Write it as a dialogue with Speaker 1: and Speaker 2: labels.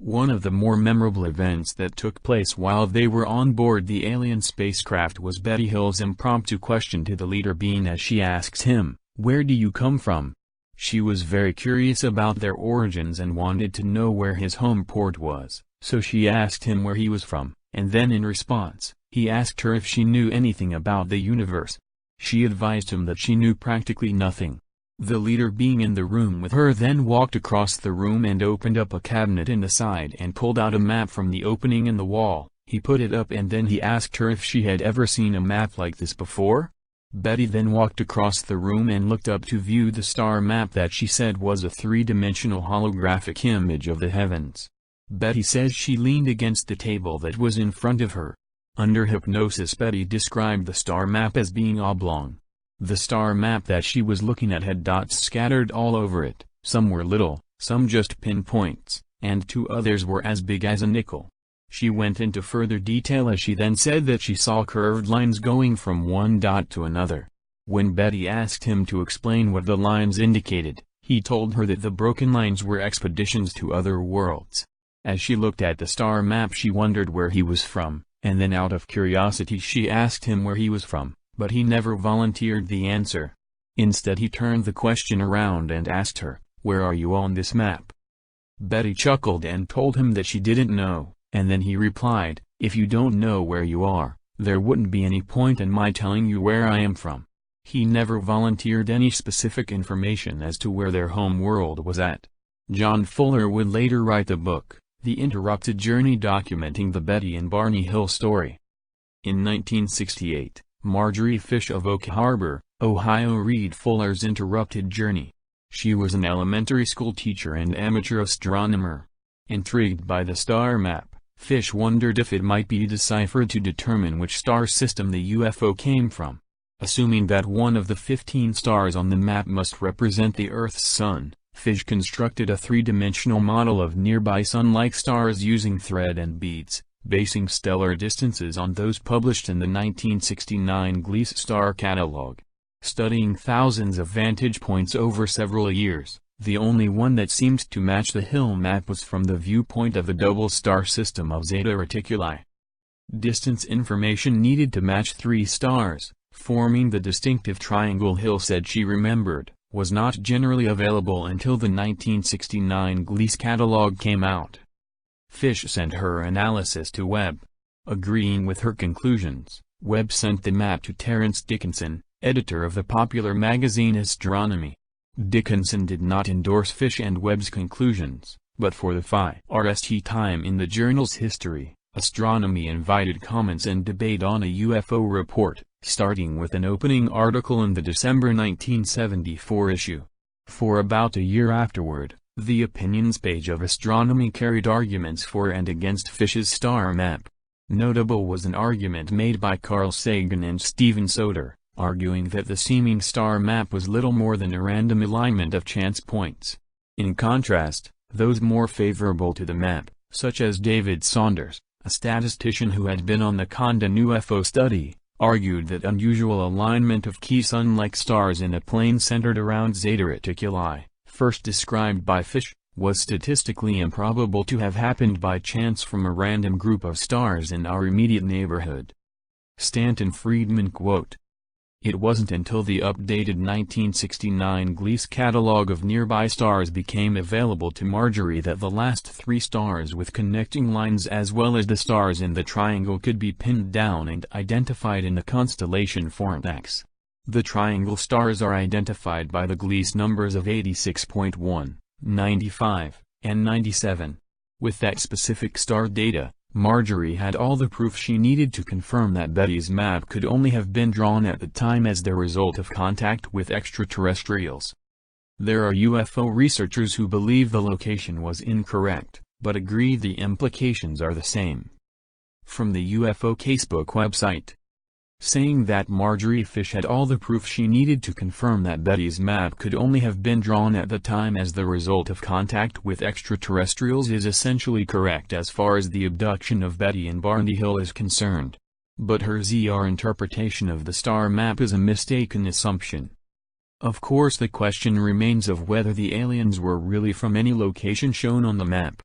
Speaker 1: One of the more memorable events that took place while they were on board the alien spacecraft was Betty Hill's impromptu question to the leader being as she asks him, "Where do you come from?" She was very curious about their origins and wanted to know where his home port was, so she asked him where he was from, and then in response, he asked her if she knew anything about the universe. She advised him that she knew practically nothing. The leader being in the room with her then walked across the room and opened up a cabinet in the side and pulled out a map from the opening in the wall. He put it up and then he asked her if she had ever seen a map like this before. Betty then walked across the room and looked up to view the star map that she said was a three-dimensional holographic image of the heavens. Betty says she leaned against the table that was in front of her. Under hypnosis, Betty described the star map as being oblong. The star map that she was looking at had dots scattered all over it, some were little, some just pinpoints, and two others were as big as a nickel. She went into further detail as she then said that she saw curved lines going from one dot to another. When Betty asked him to explain what the lines indicated, he told her that the broken lines were expeditions to other worlds. As she looked at the star map, she wondered where he was from, and then out of curiosity she asked him where he was from. But he never volunteered the answer. Instead he turned the question around and asked her, "Where are you on this map?" Betty chuckled and told him that she didn't know, and then he replied, "If you don't know where you are, there wouldn't be any point in my telling you where I am from." He never volunteered any specific information as to where their home world was at. John Fuller would later write the book, The Interrupted Journey, documenting the Betty and Barney Hill story. In 1968, Marjorie Fish of Oak Harbor, Ohio read Fuller's Interrupted Journey. She was an elementary school teacher and amateur astronomer. Intrigued by the star map, Fish wondered if it might be deciphered to determine which star system the UFO came from. Assuming that one of the 15 stars on the map must represent the Earth's sun, Fish constructed a three-dimensional model of nearby sun-like stars using thread and beads, basing stellar distances on those published in the 1969 Gliese Star Catalog. Studying thousands of vantage points over several years, the only one that seemed to match the Hill map was from the viewpoint of the double star system of Zeta Reticuli. Distance information needed to match three stars, forming the distinctive triangle Hill said she remembered, was not generally available until the 1969 Gliese catalog came out. Fish sent her analysis to Webb. Agreeing with her conclusions, Webb sent the map to Terence Dickinson, editor of the popular magazine Astronomy. Dickinson did not endorse Fish and Webb's conclusions, but for the first time in the journal's history, Astronomy invited comments and debate on a UFO report, starting with an opening article in the December 1974 issue. For about a year afterward, the opinions page of Astronomy carried arguments for and against Fish's star map. Notable was an argument made by Carl Sagan and Steven Soter, arguing that the seeming star map was little more than a random alignment of chance points. In contrast, those more favorable to the map, such as David Saunders, a statistician who had been on the Condon UFO study, argued that unusual alignment of key sun-like stars in a plane centered around Zeta Reticuli, first described by Fish, was statistically improbable to have happened by chance from a random group of stars in our immediate neighborhood. Stanton Friedman quote, "It wasn't until the updated 1969 Gliese catalog of nearby stars became available to Marjorie that the last three stars with connecting lines as well as the stars in the triangle could be pinned down and identified in the constellation Fornax. The triangle stars are identified by the Gliese numbers of 86.1, 95, and 97. With that specific star data, Marjorie had all the proof she needed to confirm that Betty's map could only have been drawn at the time as the result of contact with extraterrestrials. There are UFO researchers who believe the location was incorrect, but agree the implications are the same." From the UFO Casebook website. Saying that Marjorie Fish had all the proof she needed to confirm that Betty's map could only have been drawn at the time as the result of contact with extraterrestrials is essentially correct as far as the abduction of Betty and Barney Hill is concerned. But her ZR interpretation of the star map is a mistaken assumption. Of course, the question remains of whether the aliens were really from any location shown on the map.